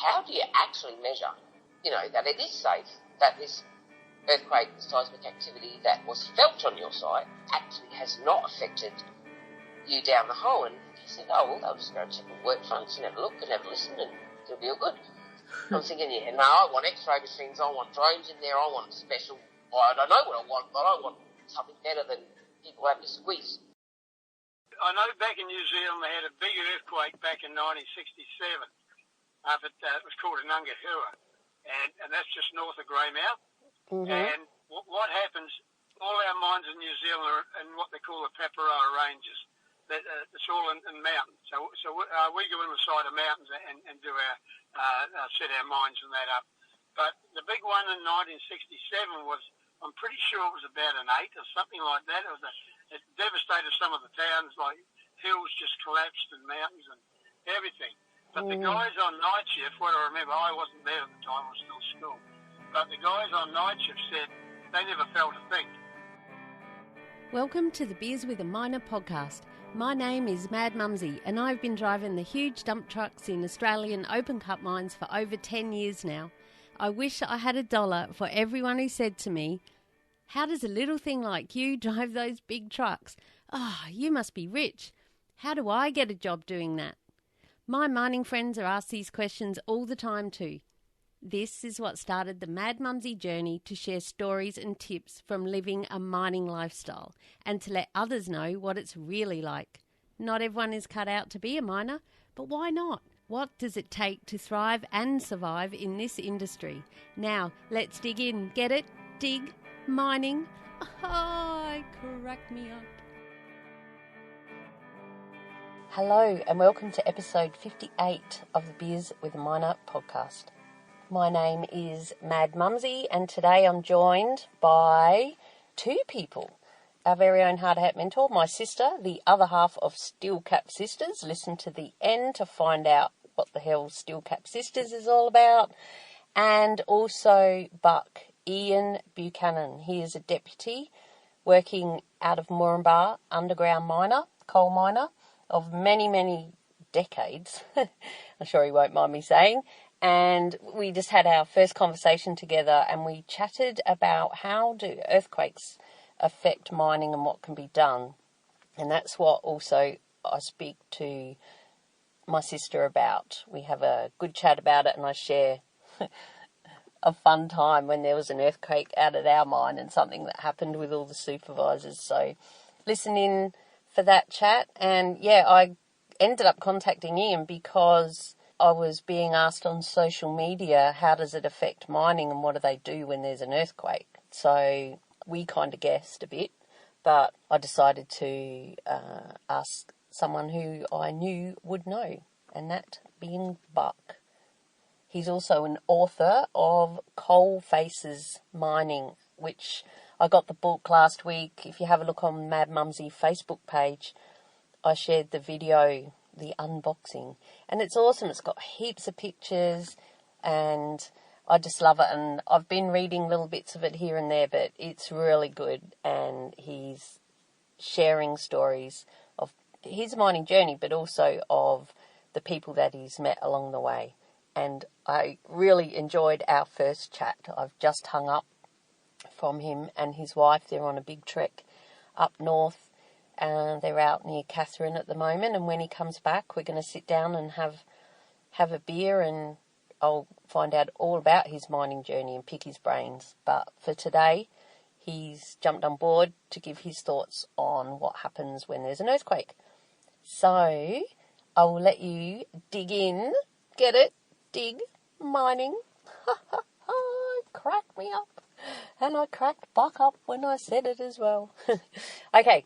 how do you actually measure, that it is safe, that this earthquake seismic activity that was felt on your site actually has not affected you down the hole? And he said, oh, well, they'll just go and check the work fronts and have a look and have a listen and it'll be all good. I'm thinking, no, I want X-ray machines, I want drones in there, I want special, I don't know what I want, but I want something better than people having to squeeze. I know back in New Zealand they had a big earthquake back in 1967 up at, it was called Nungahua, and that's just north of Greymouth. Mm-hmm. And what happens, all our mines in New Zealand are in what they call the Paparoa Ranges. It's all in mountains. So we go in the side of mountains and do set our mines and that up. But the big one in 1967 was, I'm pretty sure it was about an 8 or something like that. It devastated some of the towns, like hills just collapsed and mountains and everything. But the guys on night shift, what I remember, I wasn't there at the time, I was still at school. But the guys on night shift said they never felt a thing. Welcome to the Beers with a Miner podcast. My name is Mad Mumsy and I've been driving the huge dump trucks in Australian open cut mines for over 10 years now. I wish I had $1 for everyone who said to me, how does a little thing like you drive those big trucks? You must be rich. How do I get a job doing that? My mining friends are asked these questions all the time too. This is what started the Mad Mumsy journey to share stories and tips from living a mining lifestyle and to let others know what it's really like. Not everyone is cut out to be a miner, but why not? What does it take to thrive and survive in this industry? Now, let's dig in. Get it? Dig? Mining? Crack me up. Hello and welcome to episode 58 of the Beers with a Miner podcast. My name is Mad Mumsy and today I'm joined by two people. Our very own Hard Hat mentor, my sister, the other half of Steel Cap Sisters. Listen to the end to find out what the hell Steel Cap Sisters is all about. And also Buck, Ian Buchanan. He is a deputy working out of Moranbah, underground miner, coal miner of many, many decades. I'm sure he won't mind me saying. And we just had our first conversation together and we chatted about how do earthquakes affect mining and what can be done. And that's what also I speak to my sister about. We have a good chat about it and I share a fun time when there was an earthquake out at our mine and something that happened with all the supervisors. So listen in for that chat. And yeah, I ended up contacting Ian because I was being asked on social media, how does it affect mining and what do they do when there's an earthquake? So we kind of guessed a bit, but I decided to ask someone who I knew would know, and that being Buck. He's also an author of Coal Faces Mining, which I got the book last week. If you have a look on Mad Mumsy Facebook page, I shared the video, the unboxing, and it's awesome. It's got heaps of pictures and I just love it, and I've been reading little bits of it here and there, but it's really good, and he's sharing stories of his mining journey but also of the people that he's met along the way. And I really enjoyed our first chat. I've just hung up from him and his wife. They're on a big trek up north. They're out near Katherine at the moment, and when he comes back, we're going to sit down and have a beer, and I'll find out all about his mining journey and pick his brains. But for today, he's jumped on board to give his thoughts on what happens when there's an earthquake. So I will let you dig in. Get it? Dig. Mining. Crack me up. And I cracked Buck up when I said it as well. Okay.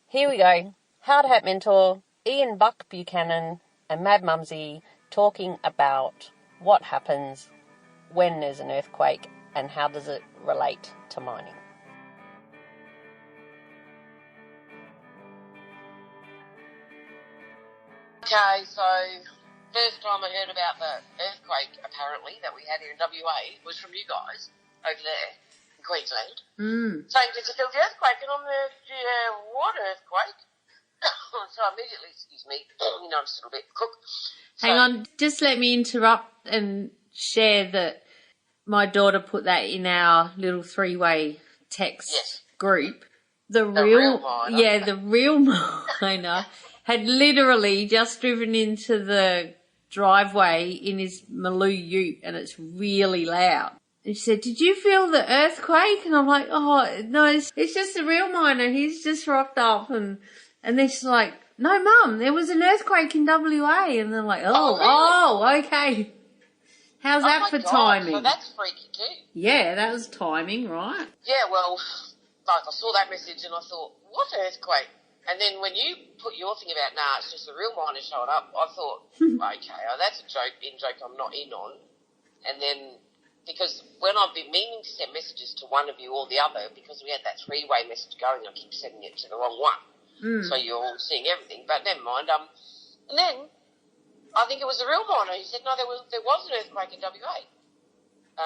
Here we go. Hard Hat mentor, Ian Buck Buchanan and Mad Mumsy talking about what happens when there's an earthquake and how does it relate to mining. Okay, so first time I heard about the earthquake, apparently, that we had here in WA was from you guys over there in Queensland. Saying, did you feel the earthquake? And I'm there, yeah, what earthquake? So immediately, excuse me, I'm just a little bit cook. Hang on, just let me interrupt and share that my daughter put that in our little three-way text group. The real miner. Yeah, the real miner had literally just driven into the driveway in his Maloo ute, and it's really loud. And she said, "Did you feel the earthquake?" And I'm like, "Oh, no, it's just the real miner. He's just rocked up." And then she's like, "No, Mum, there was an earthquake in WA." And they're like, oh, okay. How's that for timing? So that's freaky too. Yeah, that was timing, right? Yeah, well, like I saw that message and I thought, what earthquake? And then when you put your thing about, it's just the real miner showing up, I thought, okay, that's a joke I'm not in on. And then, because when I've been meaning to send messages to one of you or the other, because we had that three-way message going, I keep sending it to the wrong one. So you're all seeing everything. But never mind. And then I think it was the real miner who said, no, there was an earthquake in WA.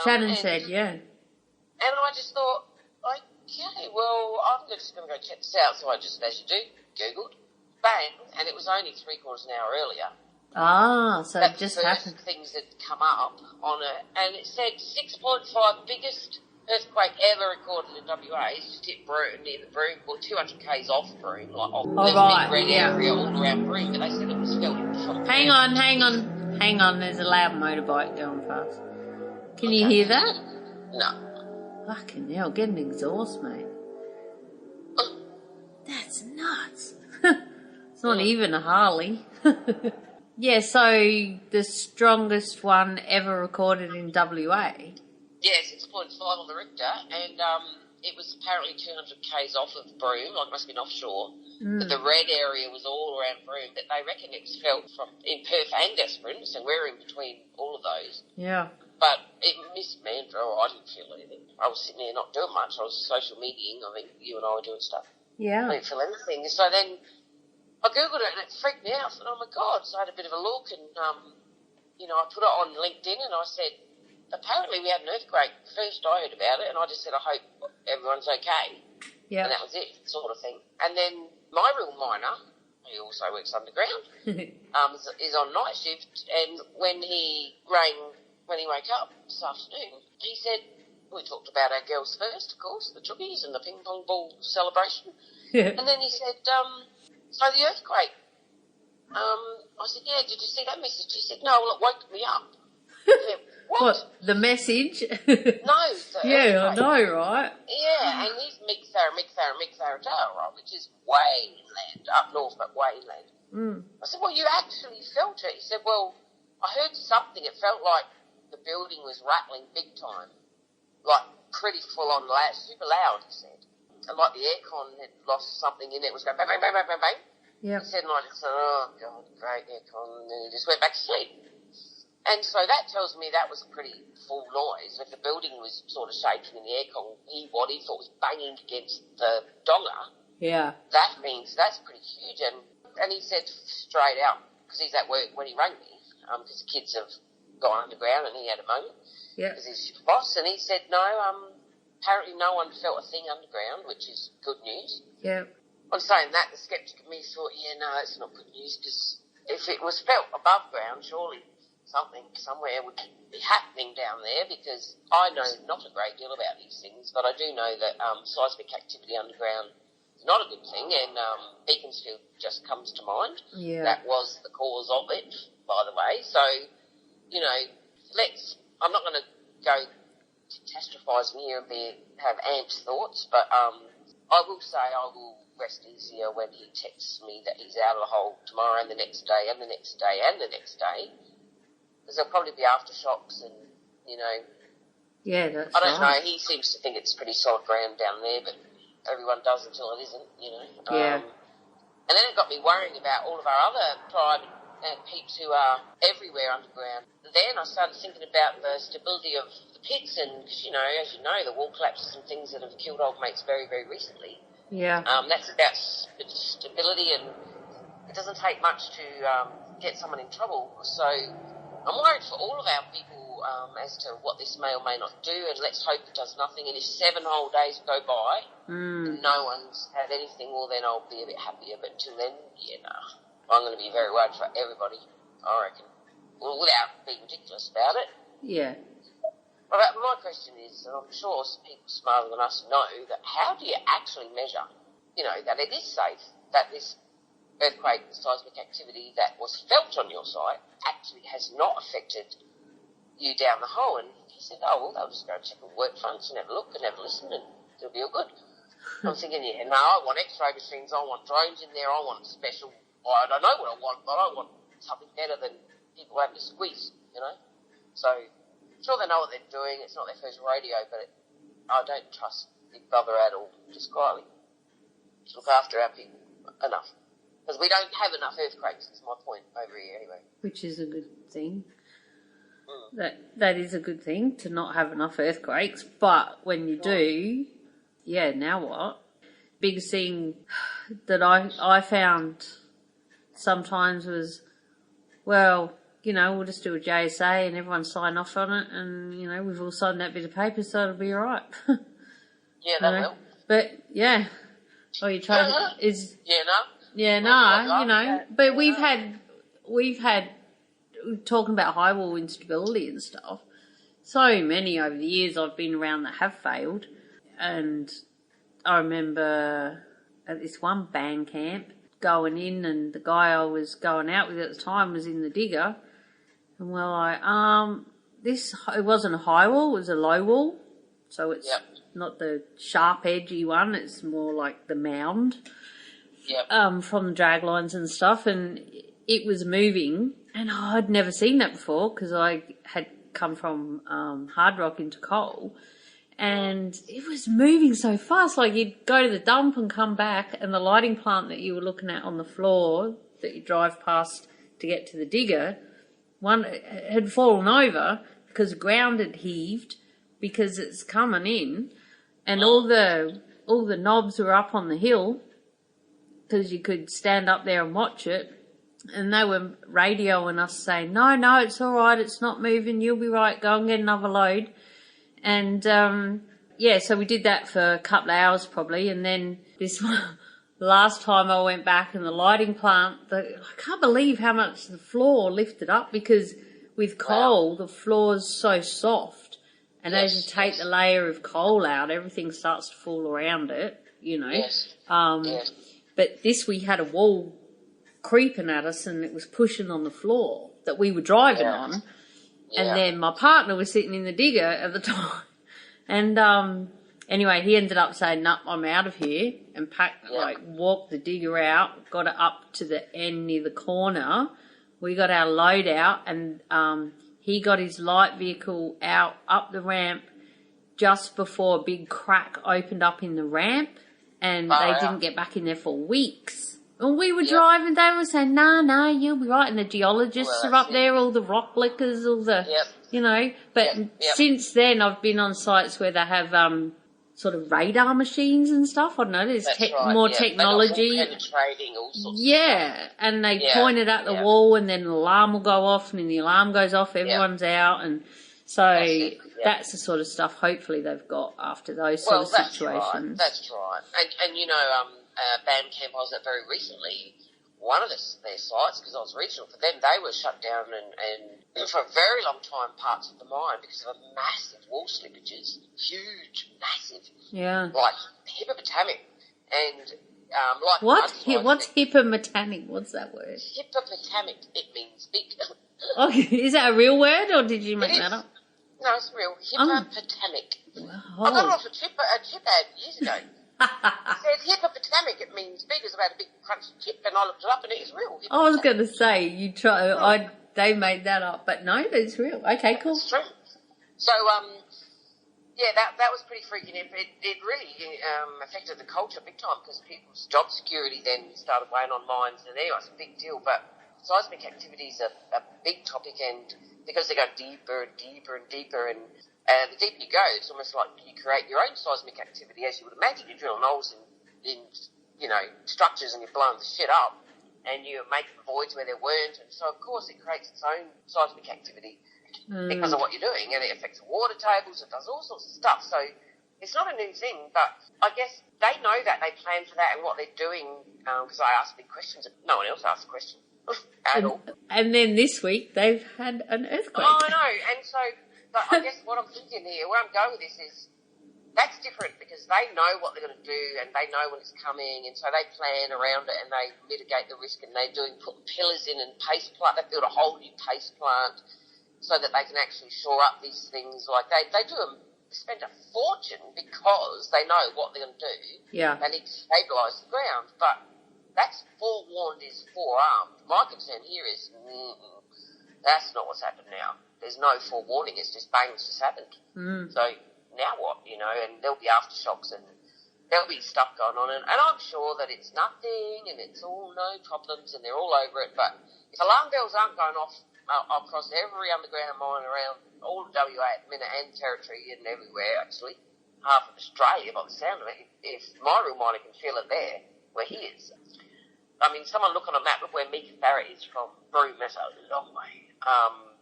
Shannon said, yeah. And I just thought, okay, well, I'm just going to go check this out. So I just, as you do, Googled, bang, and it was only 3/4 an hour earlier. Ah, so it just happened. Things that come up on it, and it said 6.5 biggest earthquake ever recorded in WA. It's just hit Broome, near the Broome, or 200 k's off Broome, like off the big red area all around Broome. But they said it was felt from. Hang on. There's a loud motorbike going past. Can you hear that? No. Fucking hell, get an exhaust, mate. That's nuts. It's not even a Harley. Yeah, so the strongest one ever recorded in WA. Yeah, 6.5 on the Richter, and it was apparently 200 k's off of Broome, like it must have been offshore. But the red area was all around Broome, but they reckon it was felt in Perth and Esperance, so we're in between all of those. Yeah. But it missed Mandurah. I didn't feel anything. I was sitting there not doing much. I was social mediaing. I think you and I were doing stuff. Yeah. I didn't feel anything. So then I Googled it and it freaked me out. I thought, oh my God. So I had a bit of a look and, I put it on LinkedIn and I said, apparently we had an earthquake. First I heard about it and I just said, I hope everyone's okay. Yeah. And that was it, sort of thing. And then my real miner, who also works underground, is on night shift, and when he woke up this afternoon, he said, we talked about our girls first, of course, the chookies and the ping pong ball celebration. Yeah. And then he said, so the earthquake. I said, yeah, did you see that message? He said, no, well, it woke me up. Said, what? The message? No. Yeah, I know, right? Yeah, and he's Migtharatara, which is way inland, up north, but way inland. I said, well, you actually felt it. He said, well, I heard something. It felt like the building was rattling big time, like pretty full on loud, super loud, he said. And like the aircon had lost something in it, was going bang, bang, bang, bang, bang, bang. Yep. He said, and I just said, oh, God, great aircon, and he just went back to sleep. And so that tells me that was a pretty full noise. If the building was sort of shaking and the aircon, he thought was banging against the donga. Yeah. That means that's pretty huge. And he said straight out, because he's at work when he rang me, because the kids have gone underground and he had a moment. Yeah. Because he's your boss. And he said, no, apparently no one felt a thing underground, which is good news. Yeah. I'm saying that, the sceptic of me thought, yeah, no, it's not good news, because if it was felt above ground, surely something somewhere would be happening down there, because I know not a great deal about these things, but I do know that seismic activity underground is not a good thing, and Beaconsfield just comes to mind. Yeah. That was the cause of it, by the way. So, I'm not going to go catastrophising here and have Ant's thoughts, but I will say I will rest easier when he texts me that he's out of the hole tomorrow and the next day and the next day and the next day. Because there'll probably be aftershocks and, Yeah, that's I don't know, he seems to think it's pretty solid ground down there, but everyone does until it isn't, Yeah. And then it got me worrying about all of our other tribe and peeps who are everywhere underground. Then I started thinking about the stability of the pits and, as you know, the wall collapses and things that have killed old mates very, very recently. Yeah. That's about stability, and it doesn't take much to get someone in trouble. So I'm worried for all of our people as to what this may or may not do, and let's hope it does nothing. And if 7 whole days go by and no one's had anything, well, then I'll be a bit happier. But till then, I'm going to be very worried for everybody, I reckon. Well, without being ridiculous about it. Yeah. But my question is, and I'm sure people smarter than us know, that how do you actually measure, that it is safe, that this earthquake seismic activity that was felt on your site actually has not affected you down the hole? And he said, they'll just go and check the work fronts and have a look and have a listen and it'll be all good. I'm thinking, no, I want X-ray machines, I want drones in there, I want special, I don't know what I want, but I want something better than people having to squeeze, So, sure they know what they're doing, it's not their first radio, but I don't trust Big Brother at all, just quietly. Just look after our people enough. Because we don't have enough earthquakes, is my point over here anyway. Which is a good thing. That is a good thing, to not have enough earthquakes. But when you do, now what? Biggest thing that I found sometimes was, we'll just do a JSA and everyone sign off on it and, we've all signed that bit of paper, so it'll be all right. Yeah, that will. But, all you try is... but we've had talking about high wall instability and stuff, so many over the years I've been around that have failed. And I remember at this one band camp going in, and the guy I was going out with at the time was in the digger, and we're like, it wasn't a high wall, it was a low wall, so it's not the sharp edgy one, it's more like the mound. From the drag lines and stuff, and it was moving, and I'd never seen that before because I had come from hard rock into coal, and it was moving so fast. Like, you'd go to the dump and come back, and the lighting plant that you were looking at on the floor that you drive past to get to the digger, one had fallen over because the ground had heaved because it's coming in, and all the knobs were up on the hill, because you could stand up there and watch it, and they were radioing us saying, no, it's all right, it's not moving, you'll be right, go and get another load. And, so we did that for a couple of hours probably, and then this last time I went back and the lighting plant, I can't believe how much the floor lifted up, because with coal, the floor's so soft, and as you take the layer of coal out, everything starts to fall around it, But this, we had a wall creeping at us and it was pushing on the floor that we were driving on. Yeah. And then my partner was sitting in the digger at the time. And anyway, he ended up saying, no, I'm out of here, and walked the digger out, got it up to the end near the corner. We got our load out, and he got his light vehicle out up the ramp just before a big crack opened up in the ramp. And they didn't get back in there for weeks. And we were driving, they were saying, no, you'll be right. And the geologists are up there, all the rock lickers, all the, But since then, I've been on sites where they have sort of radar machines and stuff. I don't know, there's more technology. Penetrating all sorts of stuff. And they point it at the wall, and then an alarm will go off, and then the alarm goes off, everyone's out. And so that's the sort of stuff hopefully they've got after those sort of situations. That's right. And band camp I was at very recently, one of their sites, because I was regional for them, they were shut down and for a very long time, parts of the mine, because of massive wall slippages, huge, massive, like hippopotamic, and What's hippopotamic? What's that word? Hippopotamic, it means big. Is that a real word, or did you make that up? No, it's real. Hippopotamic. Oh. I got it off a chip ad years ago. It said hippopotamic, it means big, it's about a big crunchy chip, and I looked it up and it is real. I was going to say, they made that up, but no, it's real. Okay, cool. It's true. So, that was pretty freaking. It really affected the culture big time, because people's job security then started weighing on mines, and anyway, it's a big deal. But seismic activity is a big topic, and because they go deeper and deeper and deeper, and the deeper you go, it's almost like you create your own seismic activity, as you would imagine. You drill holes in structures and you're blowing the shit up. and you're making voids where there weren't, and so of course it creates its own seismic activity because of what you're doing, and it affects water tables, it does all sorts of stuff. So it's not a new thing, but I guess they know that, they plan for that and what they're doing, because I ask big questions and no one else asks a question at all. And then this week they've had an earthquake. Oh, I know, and so but I guess what I'm thinking here, where I'm going with this is, that's different because they know what they're going to do and they know when it's coming, and so they plan around it and they mitigate the risk, and they're putting pillars in and paste plant. They build a whole new paste plant so that they can actually shore up these things. Like they spend a fortune because they know what they're going to do. Yeah. They need to stabilise the ground, but that's forewarned is forearmed. My concern here is that's not what's happened now. There's no forewarning. It's just bang, it's just happened. So now what, and there'll be aftershocks and there'll be stuff going on. And I'm sure that it's nothing and it's all no problems and they're all over it. But if alarm bells aren't going off across every underground mine around all of WA at the minute and territory and everywhere, actually, half of Australia by the sound of it, if my real miner can feel it there, where he is. I mean, someone look on a map of where Mika Barrett is from Broome, that's a long way.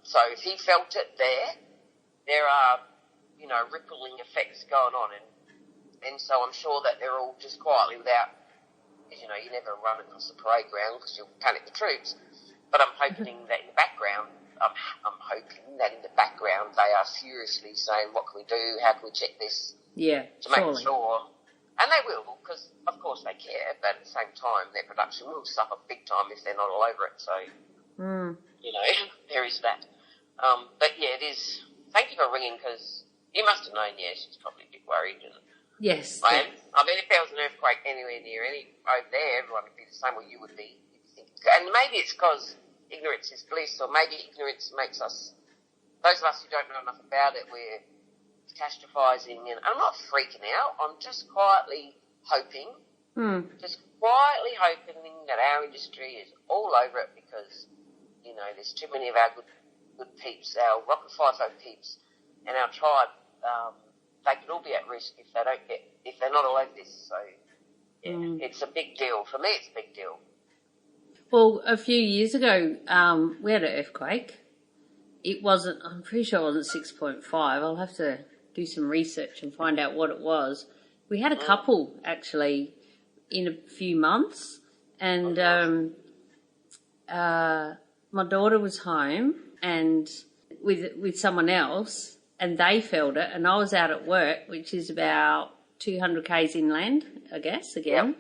So if he felt it there are, rippling effects going on, and so I'm sure that they're all just quietly without, you never run across the parade ground because you'll panic the troops, but I'm hoping that in the background, they are seriously saying, what can we do, how can we check this, to make sure, and they will, because of course they care, but at the same time their production will suffer big time if they're not all over it, so, there is that. But yeah, it is. Thank you for ringing because you must have known. Yeah, she's probably a bit worried. And yes. I mean, if there was an earthquake anywhere near over there, everyone would be the same. Well, you would be. And maybe it's because ignorance is bliss, or maybe ignorance makes us. Those of us who don't know enough about it, we're catastrophizing, and I'm not freaking out. I'm just quietly hoping. Just quietly hoping that our industry is all over it because. There's too many of our good peeps, our Rock and FIFO peeps, and our tribe. They could all be at risk if they're not all over this. So, it's a big deal for me. It's a big deal. Well, a few years ago, we had an earthquake. It wasn't. I'm pretty sure it wasn't 6.5. I'll have to do some research and find out what it was. We had a couple actually in a few months, and. My daughter was home and with someone else, and they felt it, and I was out at work, which is about 200 k's inland, I guess, again,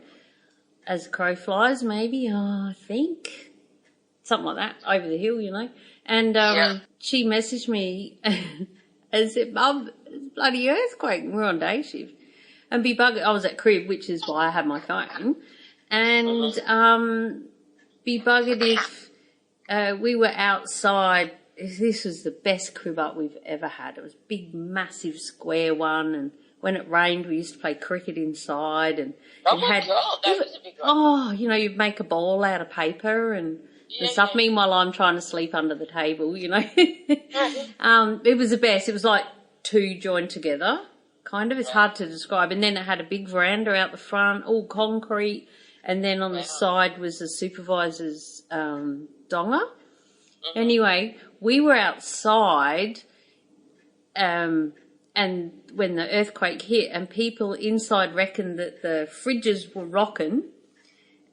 as a crow flies, maybe, I think, something like that, over the hill, and she messaged me and said, Mum, it's a bloody earthquake, and we're on day shift, and I was at crib, which is why I had my phone, and be buggered if we were outside. This was the best crib up we've ever had. It was a big, massive, square one, and when it rained, we used to play cricket inside. And God, that was a big one. Oh, you'd make a ball out of paper and stuff. Yeah. Meanwhile, I'm trying to sleep under the table, It was the best. It was like two joined together, kind of. It's hard to describe. And then it had a big veranda out the front, all concrete, and then on the side was the supervisor's donga. Anyway, we were outside and when the earthquake hit, and people inside reckoned that the fridges were rocking,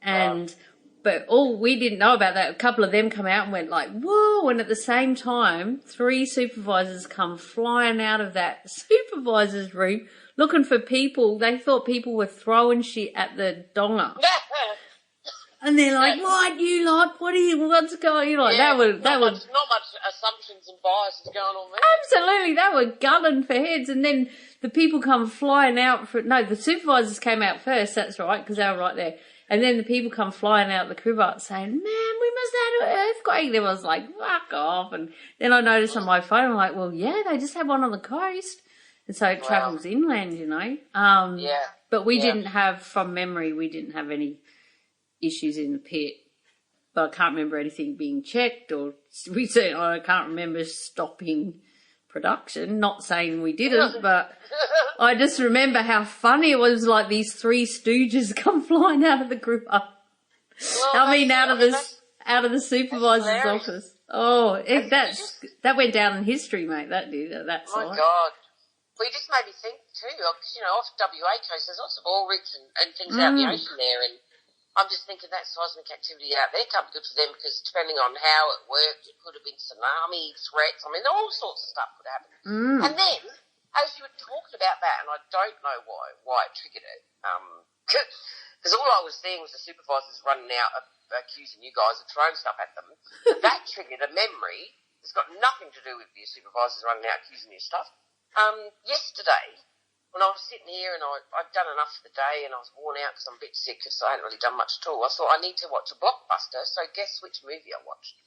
but all we didn't know about that. A couple of them come out and went like, whoa, and at the same time 3 supervisors come flying out of that supervisor's room looking for people. They thought people were throwing shit at the donga. And they're like, what, you lot? What's going on? That was not much assumptions and biases going on there. Absolutely. They were gunning for heads. And then the people come flying out the supervisors came out first. That's right. Because they were right there. And then the people come flying out the crib up saying, man, we must have had an earthquake. Then I was like, fuck off. And then I noticed on my phone, I'm like, well, yeah, they just had one on the coast. And so it travels inland, But we didn't have, from memory, we didn't have any issues in the pit, but I can't remember anything being checked or I can't remember stopping production. Not saying we didn't, but I just remember how funny it was. Like these 3 stooges come flying out of the group. I mean, out of the supervisor's office. Oh, that went down in history, mate. That did. That's my God. Well, you just made me think too, because, off WA coast, there's lots of oil rigs and things out in the ocean there, and I'm just thinking that seismic activity out there can't be good for them, because depending on how it worked, it could have been tsunami threats. I mean, all sorts of stuff could happen. And then, as you were talking about that, and I don't know why it triggered it, because all I was seeing was the supervisors running out accusing you guys of throwing stuff at them. That triggered a memory. It's got nothing to do with the supervisors running out accusing you of stuff. Yesterday, when I was sitting here and I'd done enough for the day and I was worn out because I'm a bit sick because I hadn't really done much at all, I thought I need to watch a blockbuster, so guess which movie I watched?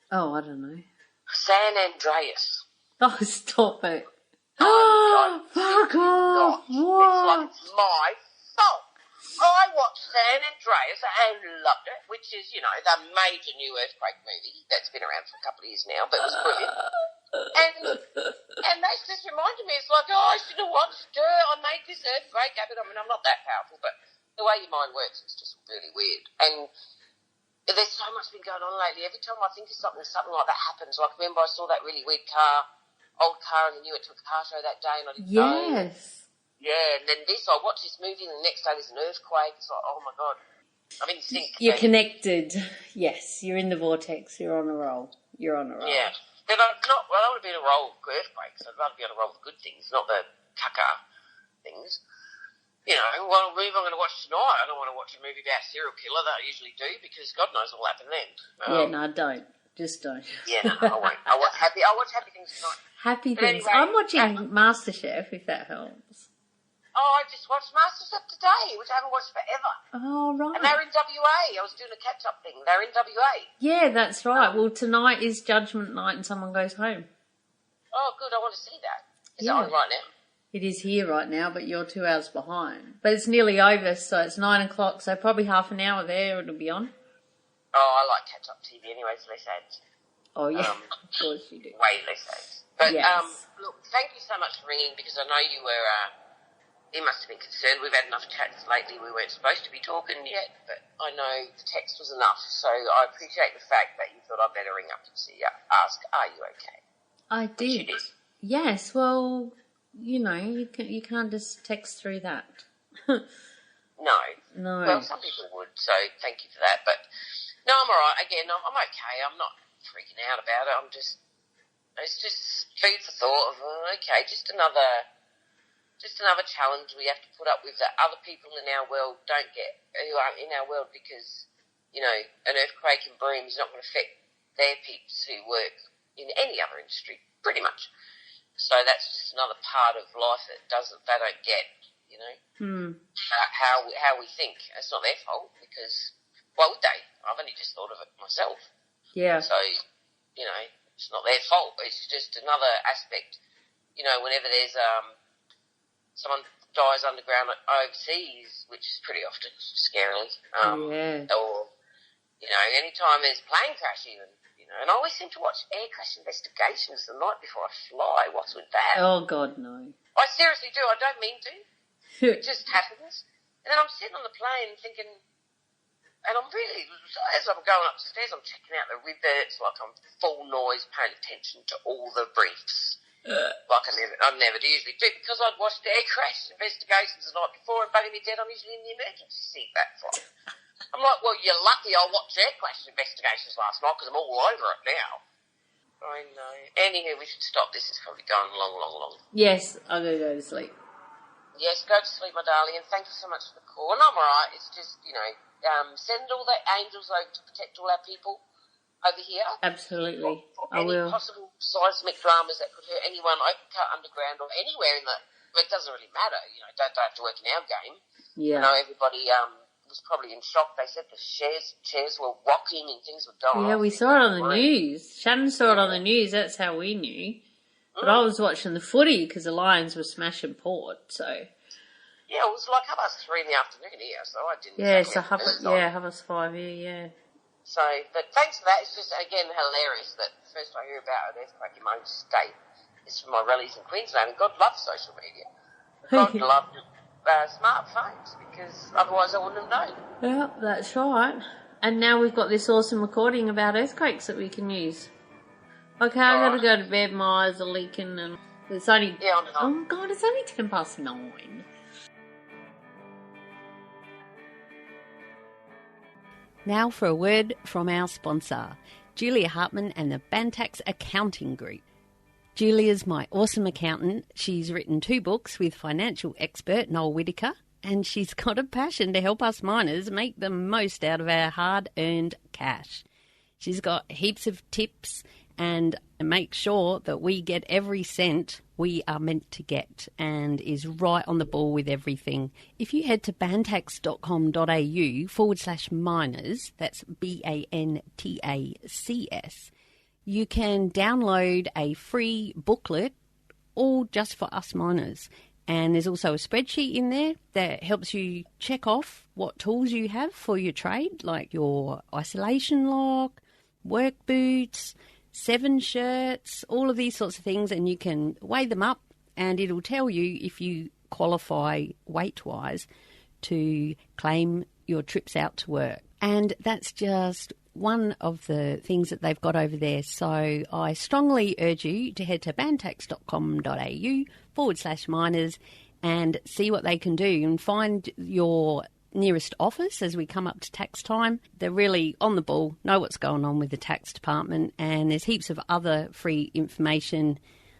Oh, I don't know. San Andreas. Oh, stop it. Fuck off. What? It's like it's my fault. I watched San Andreas and loved it, which is, the major new earthquake movie that's been around for a couple of years now, but it was brilliant. And that's just reminded me, it's like, I should have watched I made this earthquake happen. I mean, I'm not that powerful, but the way your mind works is just really weird. And there's so much been going on lately. Every time I think of something like that happens. Like, remember I saw that really weird old car, and then you went to a car show that day, and I didn't know. Yes. Yeah, and then I watched this movie, and the next day there's an earthquake. It's like, oh my God. I'm in sync. You're connected. Yes, you're in the vortex. You're on a roll. Yeah. But I don't want to be in a roll with earthquakes. I'd rather be on a roll with good things, not the caca things. What movie I'm going to watch tonight? I don't want to watch a movie about a serial killer that I usually do, because God knows what will happen then. Don't. Just don't. Yeah, no, I won't. I'll watch happy things tonight. Happy things. Anyway, I'm watching MasterChef, if that helps. Oh, I just watched MasterChef today, which I haven't watched forever. Oh, right. And they're in WA. I was doing a catch-up thing. They're in WA. Yeah, that's right. Well, tonight is Judgment Night and someone goes home. Oh, good. I want to see that. Is it on right now? It is here right now, but you're 2 hours behind. But it's nearly over, so it's 9 o'clock, so probably half an hour there it'll be on. Oh, I like catch-up TV anyway, so less ads. Oh, yeah. Of course you do. Way less ads. But, yes. Look, thank you so much for ringing, because I know you were... You must have been concerned. We've had enough chats lately. We weren't supposed to be talking yet, but I know the text was enough. So I appreciate the fact that you thought I'd better ring up and ask, are you okay? I did. You did. Yes. Well, you can't just text through that. No. No. Well, some people would. So thank you for that. But no, I'm all right. Again, I'm okay. I'm not freaking out about it. It's just food for thought of okay, just another challenge we have to put up with that other people in our world who aren't in our world, because, an earthquake in Broome is not going to affect their peeps who work in any other industry, pretty much. So that's just another part of life that they don't get, how we think. It's not their fault, because why would they? I've only just thought of it myself. Yeah. So, it's not their fault. It's just another aspect, whenever there's, someone dies underground overseas, which is pretty often, scarily. Or, anytime there's a plane crash even, and I always seem to watch air crash investigations the night before I fly. What's with that? Oh, God, no. I seriously do. I don't mean to. It just happens. And then I'm sitting on the plane thinking, and I'm really, as I'm going upstairs, I'm checking out the rivets, like I'm full noise, paying attention to all the briefs. Like I never usually do, because I'd watched air crash investigations the night before, and bugger me dead, I'm usually in the emergency seat that far. I'm like, well, you're lucky I watched air crash investigations last night, because I'm all over it now. I know. Anywho, we should stop this. It's probably going long. Yes, I'm going to go to sleep. Yes, go to sleep, my darling, and thank you so much for the call. And I'm alright. It's just, send all the angels over to protect all our people over here. Absolutely. I will. Any possible seismic dramas that could hurt anyone, open cut, underground, or anywhere in it doesn't really matter. Don't have to work in our game. Yeah. I know everybody was probably in shock. They said the chairs were rocking and things were going Yeah, off. we saw it on the news. Shannon saw it on the news. That's how we knew. But I was watching the footy because the Lions were smashing Port, so... Yeah, it was like 3:30 in the afternoon here, so I didn't... Yeah, so 5:30 here, yeah. So, but thanks for that. It's just, again, hilarious that the first I hear about an earthquake in my own state is from my relatives in Queensland, and God loves social media. God loves smartphones, because otherwise I wouldn't have known. Yeah, that's right. And now we've got this awesome recording about earthquakes that we can use. Okay, I gotta go to bed. My eyes are leaking, and it's only... Yeah, I know. Oh my God, it's only 9:10. Now for a word from our sponsor, Julia Hartman and the Bantax Accounting Group. Julia's my awesome accountant. She's written 2 books with financial expert Noel Whittaker, and she's got a passion to help us miners make the most out of our hard-earned cash. She's got heaps of tips and make sure that we get every cent we are meant to get, and is right on the ball with everything. If you head to bantax.com.au/miners, that's BANTACS, you can download a free booklet all just for us miners. And there's also a spreadsheet in there that helps you check off what tools you have for your trade, like your isolation lock, work boots, 7 shirts, all of these sorts of things, and you can weigh them up and it'll tell you if you qualify weight-wise to claim your trips out to work. And that's just one of the things that they've got over there. So I strongly urge you to head to bantax.com.au/miners and see what they can do and find your nearest office as we come up to tax time. They're really on the ball, know what's going on with the tax department, and there's heaps of other free information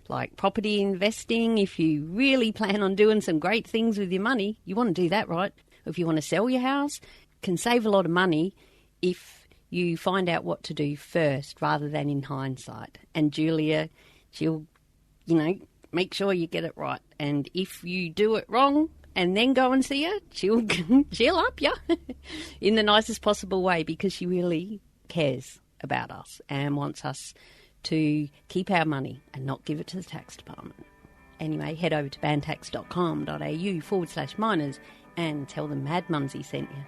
like property investing. If you really plan on doing some great things with your money, you want to do that, right? If you want to sell your house, can save a lot of money if you find out what to do first rather than in hindsight. And Julia, she'll, make sure you get it right. And if you do it wrong and then go and see her, she'll up you in the nicest possible way, because she really cares about us and wants us to keep our money and not give it to the tax department. Anyway, head over to bantax.com.au/miners and tell them Mad Mumsy sent you.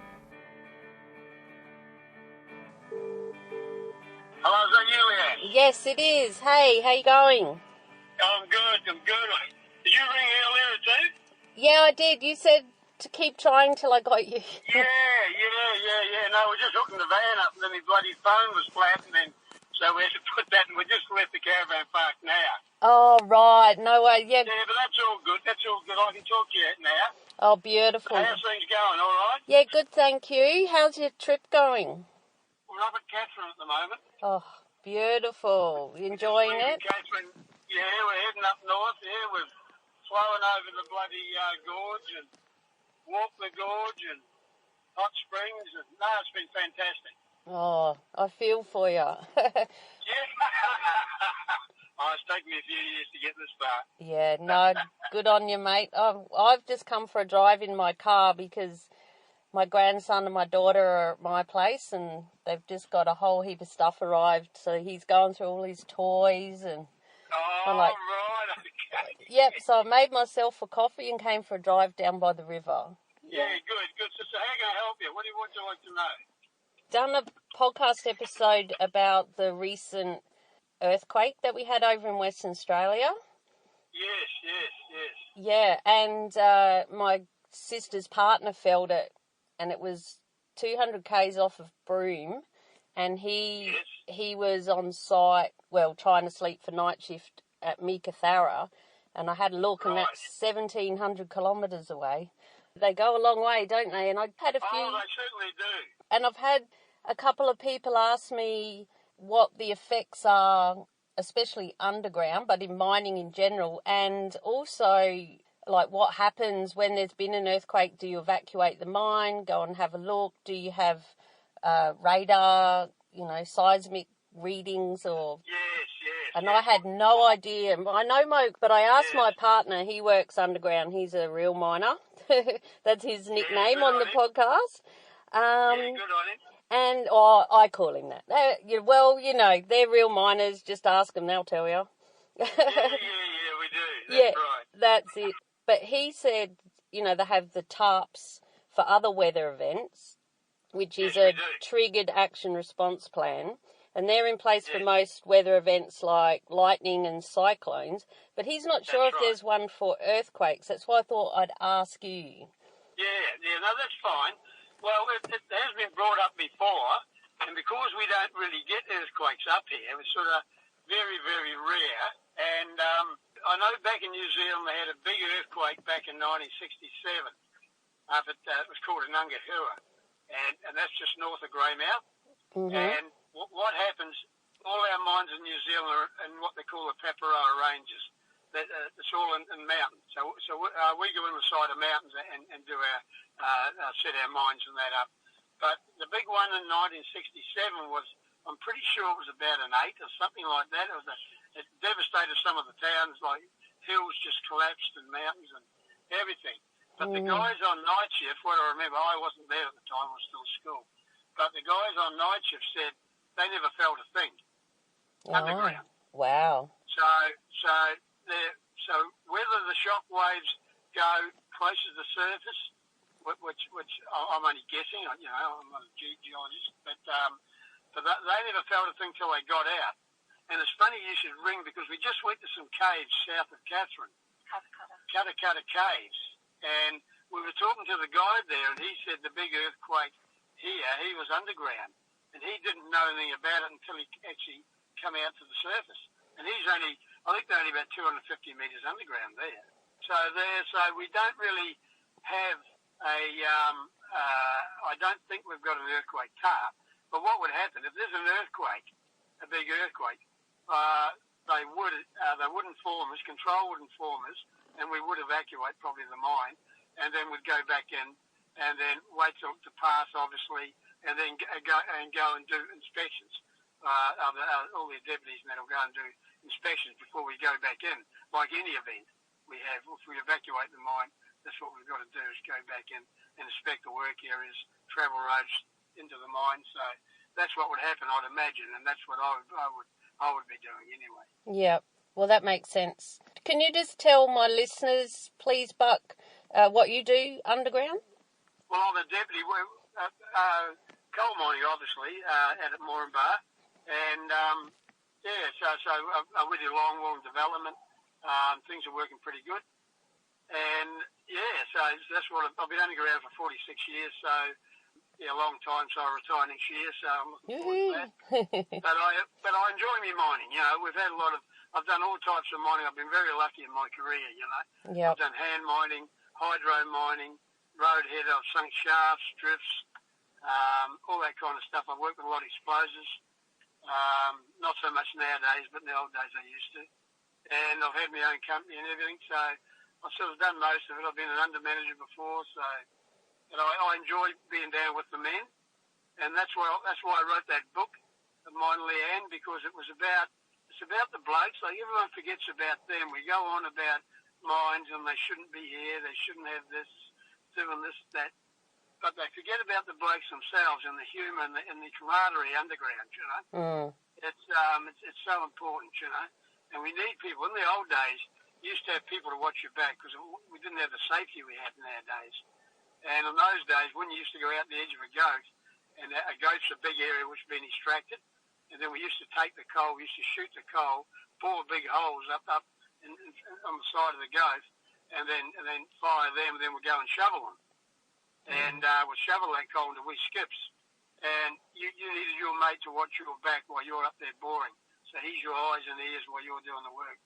Hello, is that you, Leanne? Yes, it is. Hey, how you going? I'm good. Did you ring earlier too? Yeah, I did. You said to keep trying till I got you. Yeah. No, we're just hooking the van up and then the bloody phone was flat, and then so we had to put that, and we just left the caravan park now. Oh, right. No way. Yeah. Yeah, but that's all good. I can talk to you now. Oh, beautiful. How's things going, all right? Yeah, good, thank you. How's your trip going? We're up at Catherine at the moment. Oh, beautiful. You enjoying it? Catherine, yeah, we're heading up north. Yeah, we're flowing over the bloody gorge and walk the gorge and hot springs. And, no, it's been fantastic. Oh, I feel for you. Yeah. It's taken me a few years to get this far. Yeah, no, good on you, mate. I've just come for a drive in my car because my grandson and my daughter are at my place and they've just got a whole heap of stuff arrived. So he's going through all his toys and I'm like, right, okay. Yep, so I made myself a coffee and came for a drive down by the river. Yeah, good. So how can I help you? What do you like to know? Done a podcast episode about the recent earthquake that we had over in Western Australia. Yes. Yeah, and my sister's partner felt it, and it was 200 k's off of Broome, and he was on site, trying to sleep for night shift at Meekatharra, and I had a look, and that's 1,700 kilometres away. They go a long way, don't they? And I've had a few... Oh, they certainly do. And I've had a couple of people ask me what the effects are, especially underground, but in mining in general, and also like what happens when there's been an earthquake. Do you evacuate the mine, go and have a look? Do you have radar, seismic readings or... Yes. And I had no idea. I know Moke, but I asked my partner, he works underground, he's a real miner. That's his nickname on the podcast. Good on him. And I call him that. They're real miners. Just ask them; they'll tell you. Yeah, we do. That's right. That's it. But he said, they have the TARPs for other weather events, which is a triggered action response plan, and they're in place for most weather events like lightning and cyclones. But he's not sure if there's one for earthquakes. That's why I thought I'd ask you. Yeah, no, that's fine. Well, it has been brought up before, and because we don't really get earthquakes up here, it's sort of very, very rare. And I know back in New Zealand they had a big earthquake back in 1967. It was called Nungahura, and that's just north of Greymouth. Mm-hmm. And what happens, all our mines in New Zealand are in what they call the Paparoa Ranges. It's all in mountains. So we go in the side of mountains and do set our mines and that up. But the big one in 1967 was, I'm pretty sure it was about an 8 or something like that. It devastated some of the towns, like hills just collapsed and mountains and everything. But the guys on night shift, what I remember, I wasn't there at the time, I was still at school, but the guys on night shift said they never felt a thing underground. Wow. So whether the shock waves go closer to the surface, which I'm only guessing, I'm not a geologist, but they never felt a thing till they got out. And it's funny you should ring, because we just went to some caves south of Katherine, Kata Caves, and we were talking to the guide there, and he said the big earthquake here, he was underground, and he didn't know anything about it until he actually come out to the surface. And he's I think they're only about 250 metres underground there. So we don't really have I don't think we've got an earthquake tarp. But what would happen, if there's an earthquake, a big earthquake, they wouldn't form us, control wouldn't form us, and we would evacuate probably the mine, and then we'd go back in, and then wait till to pass, obviously, and then go and do inspections. All the deputies and that will go and do inspections before we go back in, like any event we have. If we evacuate the mine, that's what we've got to do, is go back in and inspect the work areas, travel roads into the mine. So that's what would happen, I'd imagine, and that's what I would be doing anyway. Yeah, well, that makes sense. Can you just tell my listeners, please, Buck, what you do underground? Well, I'm a deputy, coal mining, obviously, out at Moranbah, and so we do longwall development. Things are working pretty good, and so that's what I've been underground for 46 years. So a long time. So I retire next year. So I'm looking forward to that. but I enjoy my mining. We've had I've done all types of mining. I've been very lucky in my career. Yep. I've done hand mining, hydro mining, roadhead. I've sunk shafts, drifts, all that kind of stuff. I've worked with a lot of explosives. Not so much nowadays, but in the old days I used to. And I've had my own company and everything, so I've sort of done most of it. I've been an under manager before, so I enjoy being down with the men, and that's why I wrote that book, Mine Leanne, because it's about the blokes. Like, everyone forgets about them. We go on about mines and they shouldn't be here, they shouldn't have this, doing this, that. But they forget about the blokes themselves and the humour and the camaraderie underground, It's so important, And we need people. In the old days, you used to have people to watch your back, because we didn't have the safety we have nowadays. And in those days, when you used to go out the edge of a goat, and a goat's a big area which has been extracted, and then we used to take the coal, we used to shoot the coal, bore big holes up on the side of the goat, and then fire them, and then we'd go and shovel them. And we'd shovel that coal into wee skips. And you needed your mate to watch your back while you're up there boring. So he's your eyes and ears while you're doing the work.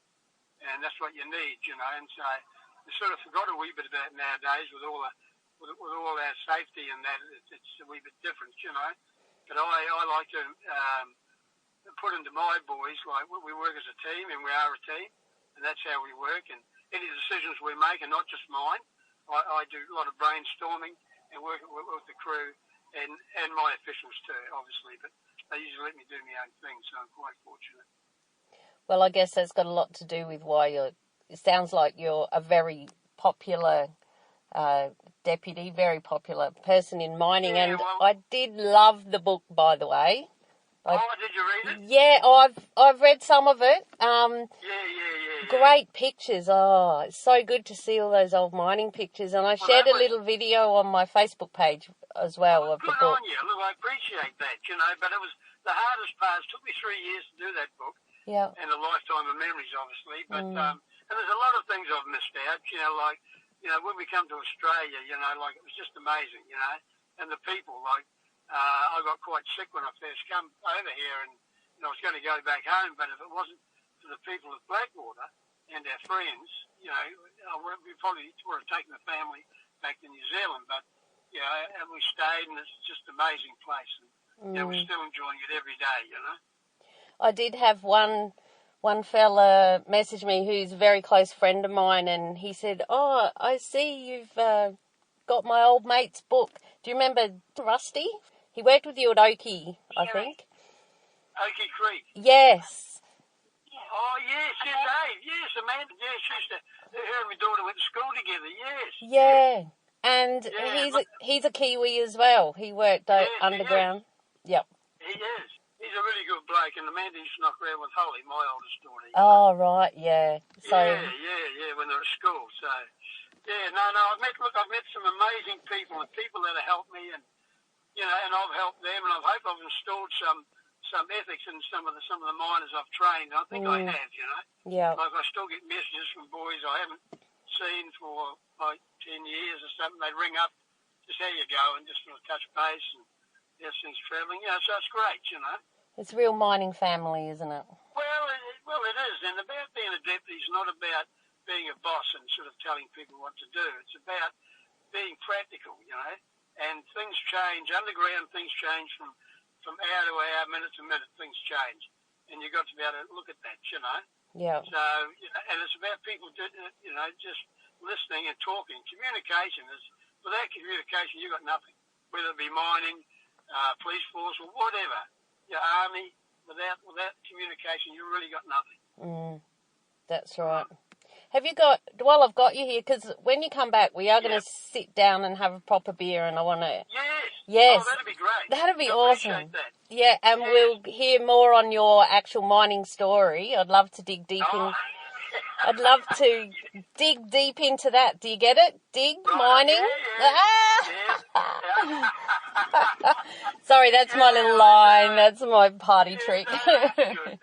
And that's what you need, And so we sort of forgot a wee bit about nowadays with all our safety and that. It's a wee bit different, But I like to put into my boys, like, we work as a team, and we are a team, and that's how we work. And any decisions we make are not just mine. I do a lot of brainstorming and work with the crew and my officials too, obviously. But they usually let me do my own thing, so I'm quite fortunate. Well, I guess that's got a lot to do with why it sounds like you're a very popular deputy, very popular person in mining. Yeah, and I did love the book, by the way. Did you read it? Yeah, I've read some of it. Yeah. Great pictures. Oh, it's so good to see all those old mining pictures. And I shared a little video on my Facebook page as well of the book. Good on you. Look, I appreciate that, But the hardest part, it took me 3 years to do that book. Yeah. And a lifetime of memories, obviously. But and there's a lot of things I've missed out. When we come to Australia, it was just amazing, and the people. I got quite sick when I first come over here, and I was going to go back home. But if it wasn't for the people of Blackwater and our friends, we probably would have taken the family back to New Zealand. But and we stayed, and it's just an amazing place. And we're still enjoying it every day, I did have one fella message me who's a very close friend of mine, and he said, "Oh, I see you've got my old mate's book. Do you remember Rusty? He worked with you at Oakey, I think." Oakey Creek. Yes. Oh, yes, Dave. Yes, Amanda. Yes, her and my daughter went to school together, yes. Yeah. And he's a Kiwi as well. He worked underground. Yep. He is. He's a really good bloke, and Amanda used to knock around with Holly, my oldest daughter. Oh, right, yeah. So when they're at school. So, I've met some amazing people, and people that have helped me, and and I've helped them, and I hope I've installed some ethics in some of the miners I've trained. I think I have, Yeah. Like I still get messages from boys I haven't seen for like 10 years or something. They ring up, just how you go, and just sort of touch base, and yes, things travelling. So it's great, It's a real mining family, isn't it? Well, it is. And about being a deputy is not about being a boss and sort of telling people what to do. It's about being practical, And things change. Underground, things change from hour to hour, minute to minute, things change. And you've got to be able to look at that, Yeah. So, and it's about people, just listening and talking. Communication is, without communication, you've got nothing. Whether it be mining, police force, or whatever, your army, without communication, you really got nothing. That's right. Have you got, while I've got you here, because when you come back, we are going to sit down and have a proper beer, and I want to... Yes. Oh, that'd be great. That'd be awesome. That. Yeah, and we'll hear more on your actual mining story. I'd love to dig deep in. I'd love to dig deep into that. Do you get it? Dig mining. Sorry, that's my little line. That's my party trick. That's good.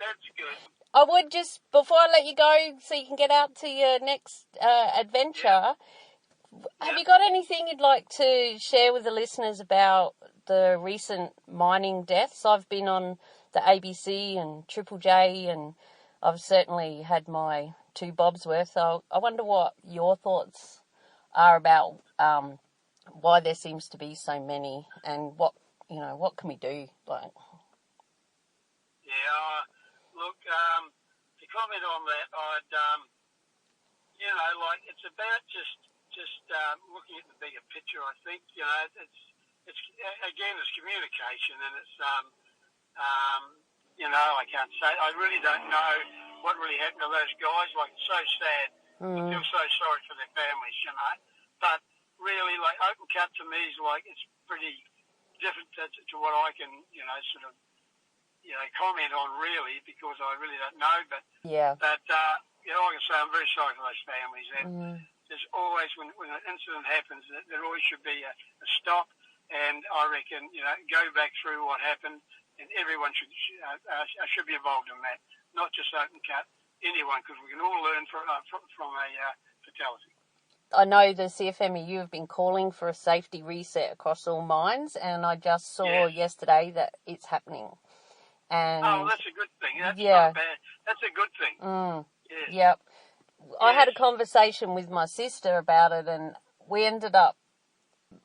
I would just, before I let you go, so you can get out to your next adventure, have you got anything you'd like to share with the listeners about the recent mining deaths? I've been on the ABC and Triple J, and I've certainly had my 2 bobs worth. So I wonder what your thoughts are about why there seems to be so many, and what can we do? Look, to comment on that, it's about just looking at the bigger picture. I think it's communication, and it's I can't say. I really don't know what really happened to those guys. It's so sad. I feel so sorry for their families, But really, open cut to me is it's pretty different to what I can, comment on really, because I really don't know. But like I say, I'm very sorry for those families. And there's always, when an incident happens, there always should be a stop. And I reckon, go back through what happened, and everyone should be involved in that, not just open cut, anyone, because we can all learn from a fatality. I know the CFMEU have been calling for a safety reset across all mines, and I just saw yesterday that it's happening. And that's a good thing. That's not bad. That's a good thing. Yes. Yep. I had a conversation with my sister about it, and we ended up,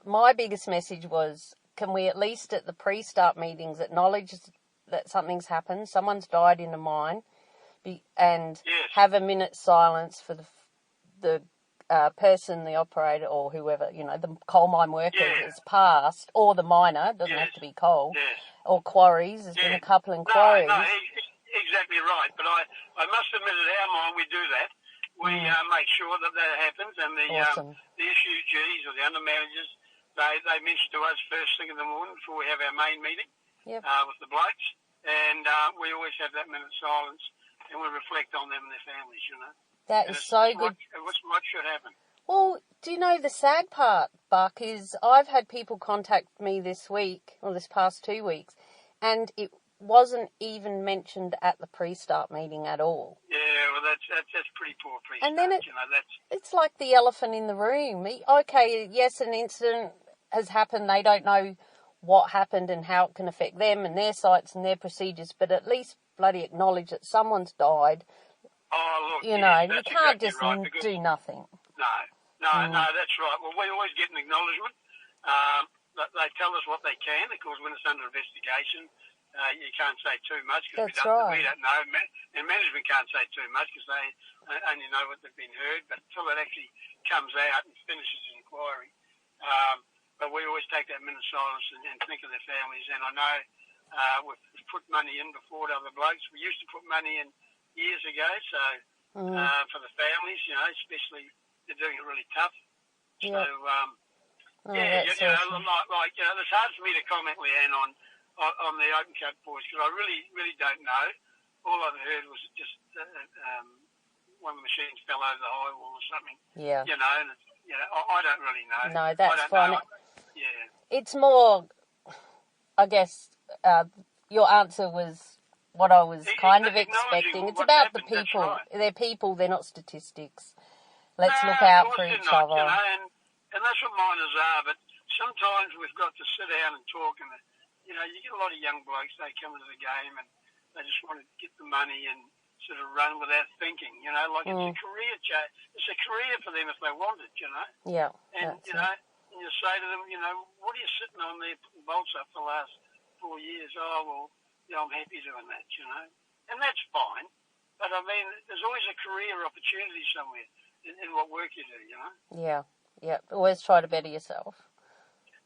my biggest message was, can we at least at the pre-start meetings acknowledge that something's happened, someone's died in a mine, and have a minute's silence for the person, the operator, or whoever, the coal mine worker is passed, or the miner, doesn't have to be coal, or quarries. There's been a couple in quarries. No, exactly right. But I must admit, at our mine, we do that. We make sure that happens, and the SUGs or the under-managers, they mention to us first thing in the morning before we have our main meeting with the blokes, and we always have that minute silence, and we reflect on them and their families, That is so good. What should happen? Well, do you know the sad part, Buck, is I've had people contact me this week, or this past 2 weeks, and it wasn't even mentioned at the pre-start meeting at all. Yeah, well, that's pretty poor pre-start. And then that's... it's like the elephant in the room. Okay, yes, an incident has happened. They don't know what happened and how it can affect them and their sites and their procedures, but at least bloody acknowledge that someone's died. Oh, look, you can't exactly just right, do nothing. No, that's right. Well, we always get an acknowledgement. They tell us what they can. Of course, when it's under investigation, you can't say too much because we don't know. And management can't say too much because they only know what they've been heard. But until it actually comes out and finishes the inquiry, but we always take that minute of silence and think of their families. And I know we've put money in before to other blokes. We used to put money in years ago, so for the families, especially they're doing it really tough. So, it's hard for me to comment, Leanne, on the Open Cup boys because I really, really don't know. All I've heard was just one of the machines fell over the high wall or something. Yeah. I don't really know. No, that's fine. Yeah. It's more, I guess, your answer was what I was kind of expecting. It's about the people. Right. They're people, they're not statistics. Let's look out for each other. And that's what miners are, but sometimes we've got to sit down and talk and, you get a lot of young blokes, they come into the game and they just want to get the money and sort of run without thinking, it's a career change. It's a career for them if they want it, Yeah. And, and you say to them, what are you sitting on there putting bolts up for the last 4 years? Oh, well, I'm happy doing that, And that's fine. But, I mean, there's always a career opportunity somewhere in what work you do, Yeah. Always try to better yourself.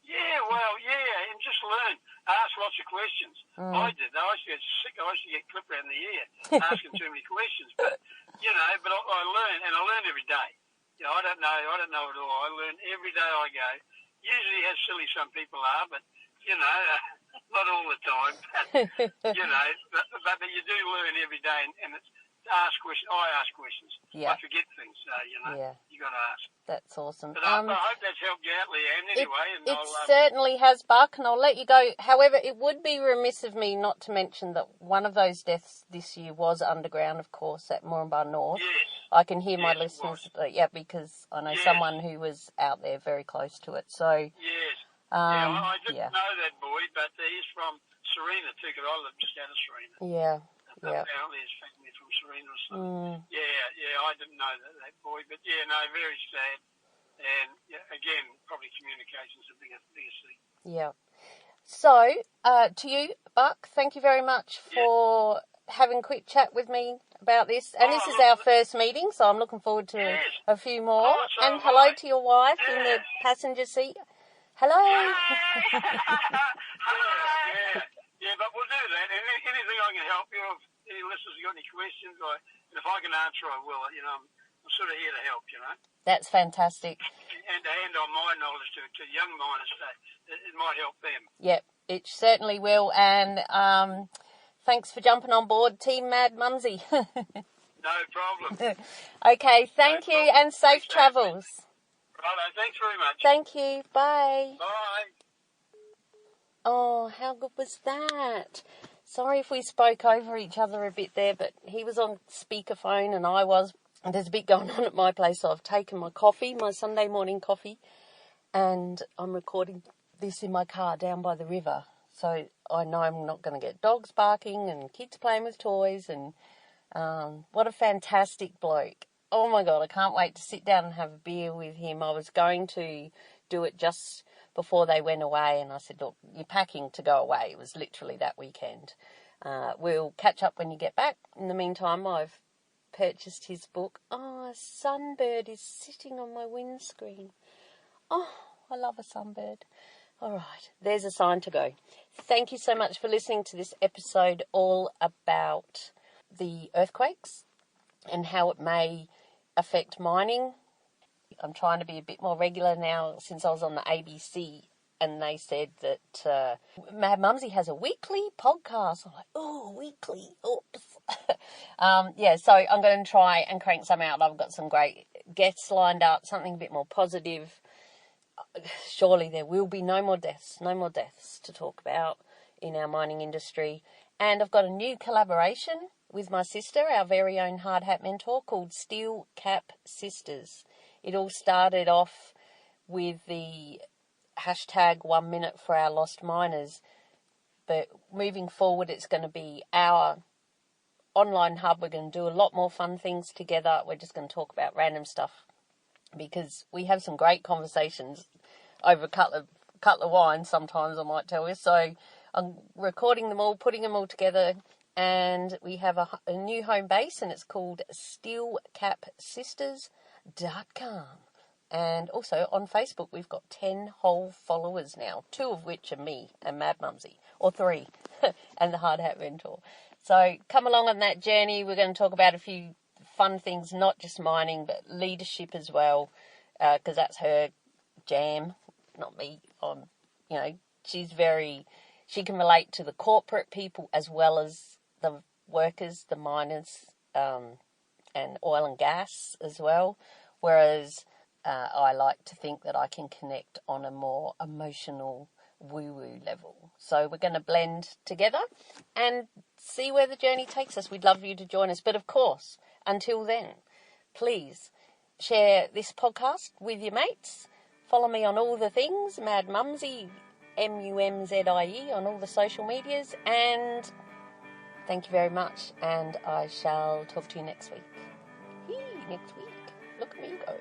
Yeah, and just learn. Ask lots of questions. I did. I used to get sick. I used to get clipped around the ear asking too many questions. But, but I learn, and I learn every day. I don't know it all. I learn every day I go. Usually how silly some people are, but, not all the time. But, but you do learn every day, and it's ask questions. I ask questions. Yeah. I forget things, so, you got to ask. That's awesome. But I hope that's helped you out, Leanne, anyway. It certainly has, Buck, and I'll let you go. However, it would be remiss of me not to mention that one of those deaths this year was underground, of course, at Moranbah North. Yes. I can hear my listeners, because I know someone who was out there very close to it. So, yes. I didn't know that boy, but he's from Serena too, because I live just out of Serena. Yeah. Apparently his family from Serena or something. Yeah, I didn't know that boy, but very sad. And again, probably communication's the biggest thing. Yeah. So, to you, Buck, thank you very much for having a quick chat with me about this. And this is our first meeting, so I'm looking forward to a few more. And hello to your wife in the passenger seat. Hello. Yeah, but we'll do that. And anything I can help you, if any listeners have got any questions, and if I can answer, I will. I'm sort of here to help, That's fantastic. And to hand on my knowledge to young miners, it might help them. Yep, it certainly will. And thanks for jumping on board, Team Mad Mumsy. No problem. Okay, thank you, and safe travels. Righto, thanks very much. Thank you. Bye. Bye. Oh, how good was that? Sorry if we spoke over each other a bit there, but he was on speakerphone and I was. And there's a bit going on at my place, so I've taken my coffee, my Sunday morning coffee, and I'm recording this in my car down by the river. So I know I'm not going to get dogs barking and kids playing with toys, and what a fantastic bloke. Oh my God, I can't wait to sit down and have a beer with him. I was going to do it just before they went away, and I said, look, you're packing to go away. It was literally that weekend. We'll catch up when you get back. In the meantime, I've purchased his book. Oh, a sunbird is sitting on my windscreen. Oh, I love a sunbird. All right, there's a sign to go. Thank you so much for listening to this episode all about the earthquakes and how it may affect mining. I'm trying to be a bit more regular now since I was on the ABC and they said that Mad Mumsy has a weekly podcast. I'm like, oh, weekly, oops. So I'm going to try and crank some out. I've got some great guests lined up, something a bit more positive. Surely there will be no more deaths to talk about in our mining industry. And I've got a new collaboration with my sister, our very own hard hat mentor, called Steel Cap Sisters. It all started off with the hashtag 1 minute for our lost miners. But moving forward, it's going to be our online hub. We're going to do a lot more fun things together. We're just going to talk about random stuff because we have some great conversations over a couple of wines sometimes, I might tell you. So I'm recording them all, putting them all together, and we have a new home base, and it's called steelcapsisters.com. And also on Facebook, we've got 10 whole followers now, 2 of which are me and Mad Mumsy, or 3, and the Hard Hat Mentor. So come along on that journey. We're going to talk about a few fun things, not just mining, but leadership as well, because that's her jam, not me. She can relate to the corporate people as well as the workers, the miners, and oil and gas as well, whereas I like to think that I can connect on a more emotional woo-woo level. So we're going to blend together and see where the journey takes us. We'd love you to join us. But of course, until then, please share this podcast with your mates. Follow me on all the things, Mad Mumsy, MUMZIE, on all the social medias. And thank you very much. And I shall talk to you next week. Next week. Look at me go.